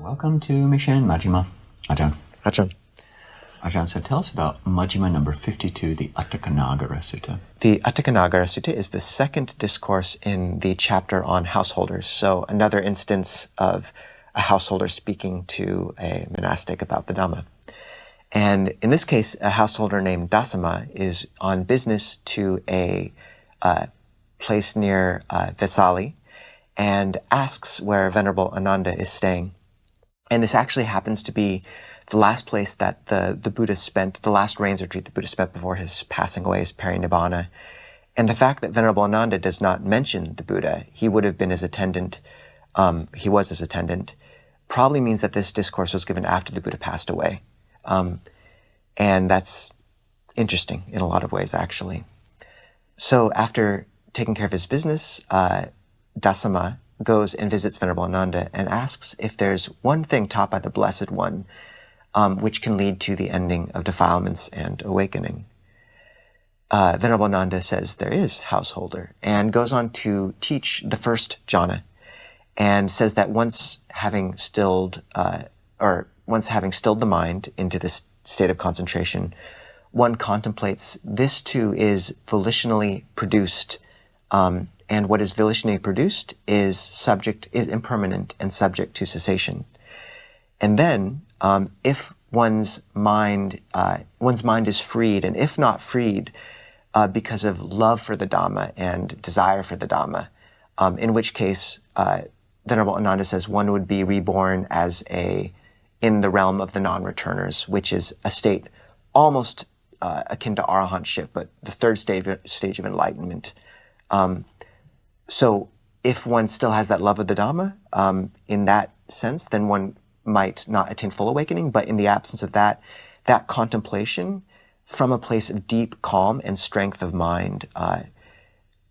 Welcome to Mission Majjhima. Ajahn. Ajahn. So tell us about Majjhima number 52, the Aṭṭhakanāgara Sutta. The Aṭṭhakanāgara Sutta is the second discourse in the chapter on householders. So another instance of a householder speaking to a monastic about the Dhamma. And in this case, a householder named Dasama is on business to a place near Vesali and asks where Venerable Ānanda is staying. And this actually happens to be the last place that the Buddha spent, the last rains retreat the Buddha spent before his passing away, his parinibbana. And the fact that Venerable Ānanda does not mention the Buddha, he would have been his attendant, he was his attendant, probably means that this discourse was given after the Buddha passed away. And that's interesting in a lot of ways, actually. So after taking care of his business, Dasama goes and visits Venerable Ānanda and asks if there's one thing taught by the Blessed One which can lead to the ending of defilements and awakening. Venerable Ānanda says there is, householder, and goes on to teach the first jhana, and says that once having stilled the mind into this state of concentration, one contemplates this too is volitionally produced, and what is volitionally produced is impermanent and subject to cessation. And then, if one's mind is freed, and if not freed, because of love for the Dhamma and desire for the Dhamma, in which case, Venerable Ānanda says one would be reborn in the realm of the non-returners, which is a state almost akin to arahantship, but the third stage of enlightenment. So if one still has that love of the Dhamma, in that sense, then one might not attain full awakening, but in the absence of that contemplation from a place of deep calm and strength of mind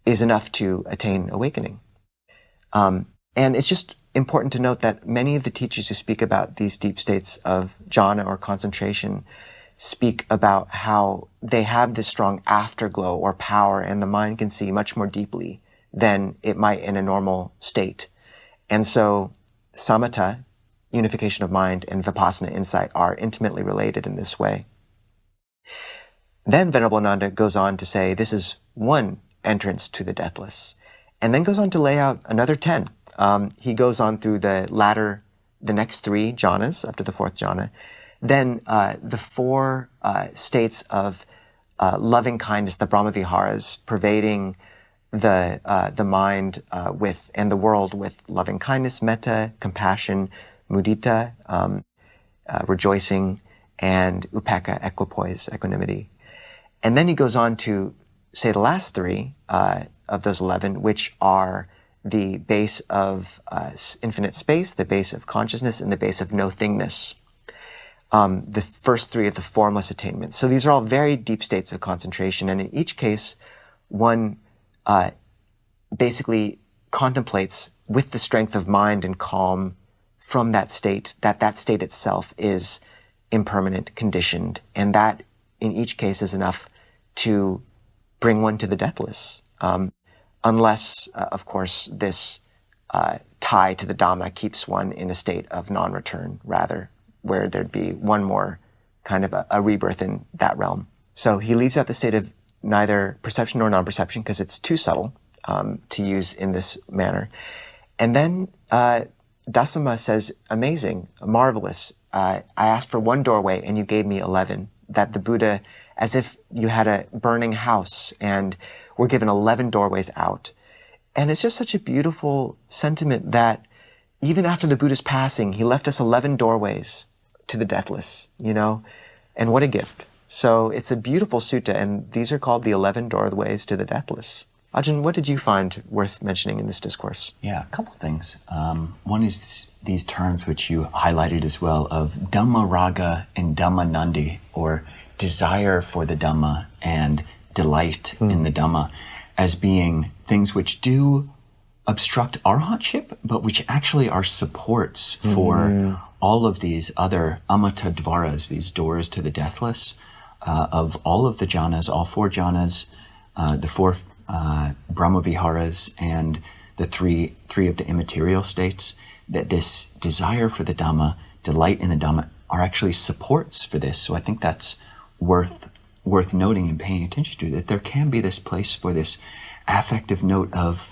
is enough to attain awakening. And it's just important to note that many of the teachers who speak about these deep states of jhana or concentration speak about how they have this strong afterglow or power, and the mind can see much more deeply than it might in a normal state. And so samatha, unification of mind, and vipassana, insight, are intimately related in this way. Then Venerable Ānanda goes on to say this is one entrance to the deathless, and then goes on to lay out another 10. He goes on through the next 3 jhanas, up to the 4th jhana, then the 4 states of loving kindness, the Brahmavihāras, pervading the mind and the world with loving kindness, metta, compassion, mudita, rejoicing, and upekkha, equipoise, equanimity. And then he goes on to say the last 3 of those 11, which are the base of infinite space, the base of consciousness, and the base of no-thingness. The first 3 of the formless attainments. So these are all very deep states of concentration, and in each case, one basically contemplates with the strength of mind and calm from that state state itself is impermanent, conditioned, and that in each case is enough to bring one to the deathless. Unless, of course, this tie to the Dhamma keeps one in a state of non-return, rather, where there'd be one more kind of a rebirth in that realm. So he leaves out the state of neither perception nor non-perception because it's too subtle to use in this manner. And then Dasama says, amazing, marvelous. I asked for 1 doorway and you gave me 11. That the Buddha, as if you had a burning house and we're given 11 doorways out. And it's just such a beautiful sentiment that even after the Buddha's passing, he left us 11 doorways to the deathless, and what a gift. So it's a beautiful sutta, and these are called the 11 doorways to the deathless. Ajahn, what did you find worth mentioning in this discourse? Yeah, a couple things. One is these terms which you highlighted as well of Dhamma raga and Dhamma nandi, or desire for the Dhamma and delight in the Dhamma, as being things which do obstruct arahantship, but which actually are supports for all of these other amata dvaras, these doors to the deathless, of all of the jhanas, all 4 jhanas, the 4 Brahmavihāras, and the three of the immaterial states. that this desire for the Dhamma, delight in the Dhamma, are actually supports for this. So I think that's worth noting and paying attention to, that there can be this place for this affective note of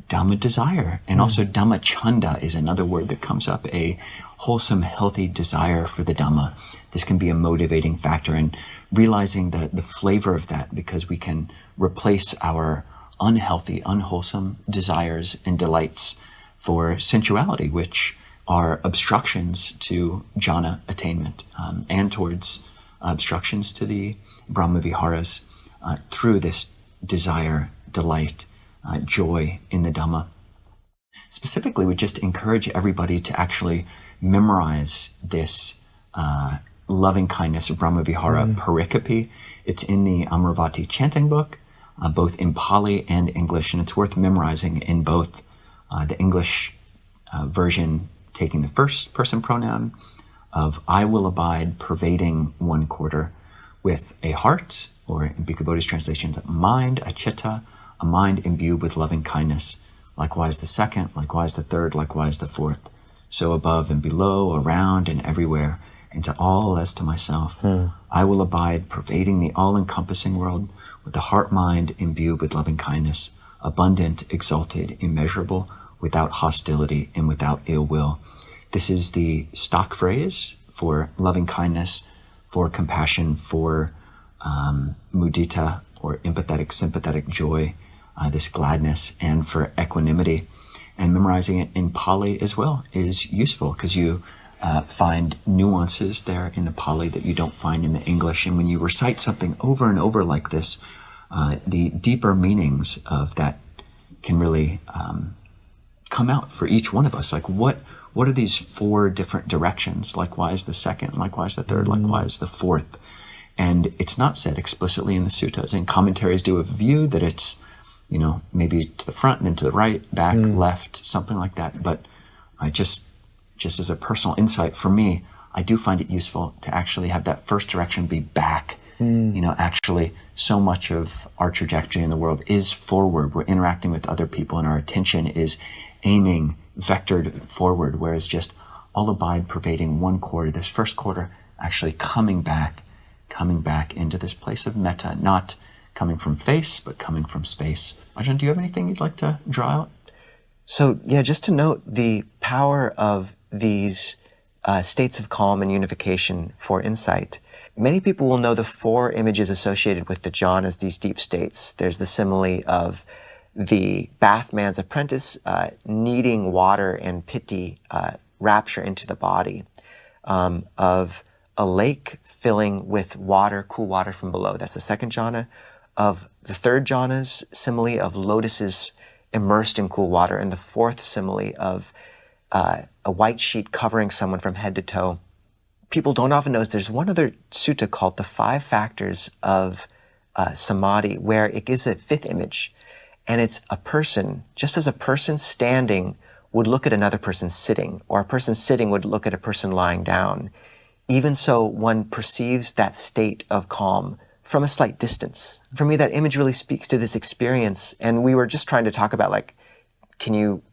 Dhamma desire. And also Dhamma chanda is another word that comes up, a wholesome, healthy desire for the Dhamma. This can be a motivating factor, and realizing the flavor of that, because we can replace our unhealthy, unwholesome desires and delights for sensuality, which are obstructions to jhana attainment, and towards obstructions to the Brahmavihāras, through this desire, delight, joy in the Dhamma. Specifically, we just encourage everybody to actually memorize this loving kindness of Brahmavihāra pericope. It's in the Amaravati chanting book, both in Pali and English, and it's worth memorizing in both the English version, taking the first person pronoun of I will abide pervading one quarter with a heart, or in Bhikkhu Bodhi's translations, a mind, a citta, a mind imbued with loving kindness. Likewise the second, likewise the third, likewise the fourth. So above and below, around and everywhere, and to all as to myself, I will abide pervading the all-encompassing world with the heart-mind imbued with loving kindness, abundant, exalted, immeasurable, without hostility and without ill will. This is the stock phrase for loving kindness, for compassion, for mudita, or empathetic, sympathetic joy, this gladness, and for equanimity. And memorizing it in Pali as well is useful, because you find nuances there in the Pali that you don't find in the English. And when you recite something over and over like this, the deeper meanings of that can really come out for each one of us. Like, what are these four different directions? Likewise the second, likewise the third, likewise the fourth. And it's not said explicitly in the suttas, and commentaries do a view that it's, maybe to the front and then to the right, back, left, something like that. But I just as a personal insight for me, I do find it useful to actually have that first direction be back. Actually, so much of our trajectory in the world is forward. We're interacting with other people, and our attention is aiming, vectored forward, whereas just all abide pervading one quarter, this first quarter, actually coming back into this place of metta, not coming from face, but coming from space. Ajahn, do you have anything you'd like to draw out? So, yeah, just to note the power of these states of calm and unification for insight. Many people will know the four images associated with the jhanas, these deep states. There's the simile of the bathman's apprentice needing water and piti, rapture into the body, of a lake filling with water, cool water from below. That's the second jhana. Of the third jhana's simile of lotuses immersed in cool water, and the fourth simile of a white sheet covering someone from head to toe. People don't often notice there's one other sutta called the 5 factors of samadhi, where it gives a fifth image, and it's a person, just as a person standing would look at another person sitting, or a person sitting would look at a person lying down. Even so, one perceives that state of calm from a slight distance. For me, that image really speaks to this experience. And we were just trying to talk about, can you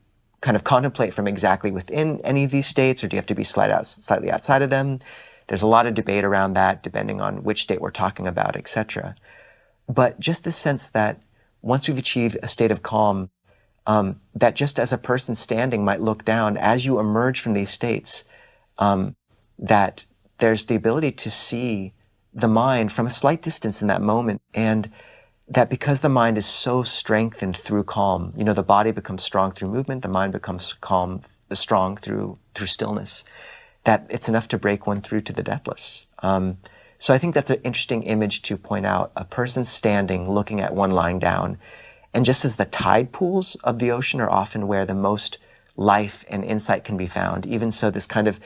kind of contemplate from exactly within any of these states, or do you have to be slightly outside of them? There's a lot of debate around that, depending on which state we're talking about, etc. But just the sense that once we've achieved a state of calm, that just as a person standing might look down, as you emerge from these states, that there's the ability to see the mind from a slight distance in that moment, and that because the mind is so strengthened through calm, the body becomes strong through movement, the mind becomes strong through stillness, that it's enough to break one through to the deathless. So I think that's an interesting image to point out, a person standing looking at one lying down. And just as the tide pools of the ocean are often where the most life and insight can be found, even so this kind of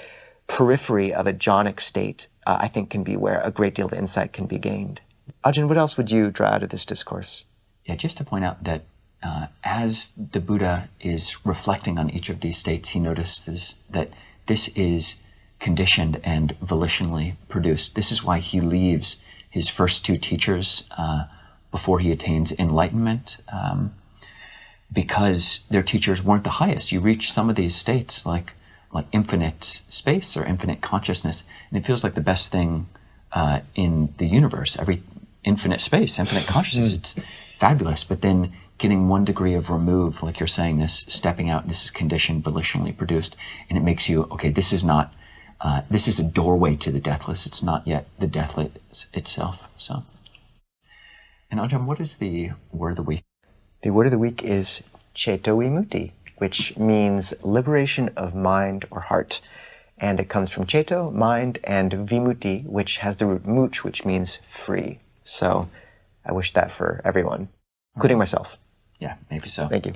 periphery of a jhanic state, I think, can be where a great deal of insight can be gained. Ajahn, what else would you draw out of this discourse? Yeah, just to point out that as the Buddha is reflecting on each of these states, he notices that this is conditioned and volitionally produced. This is why he leaves his first 2 teachers before he attains enlightenment. because their teachers weren't the highest. You reach some of these states like infinite space or infinite consciousness, and it feels like the best thing in the universe. Every infinite space, infinite consciousness, it's fabulous. But then getting 1 degree of remove, like you're saying, this stepping out, this is conditioned, volitionally produced, and it makes you, okay, this is not, this is a doorway to the deathless. It's not yet the deathless itself. So, and Ajahn, what is the word of the week? The word of the week is Ceto Vimutti, which means liberation of mind or heart. And it comes from Ceto, mind, and Vimutti, which has the root much, which means free. So I wish that for everyone, including myself. Yeah, maybe so. Thank you.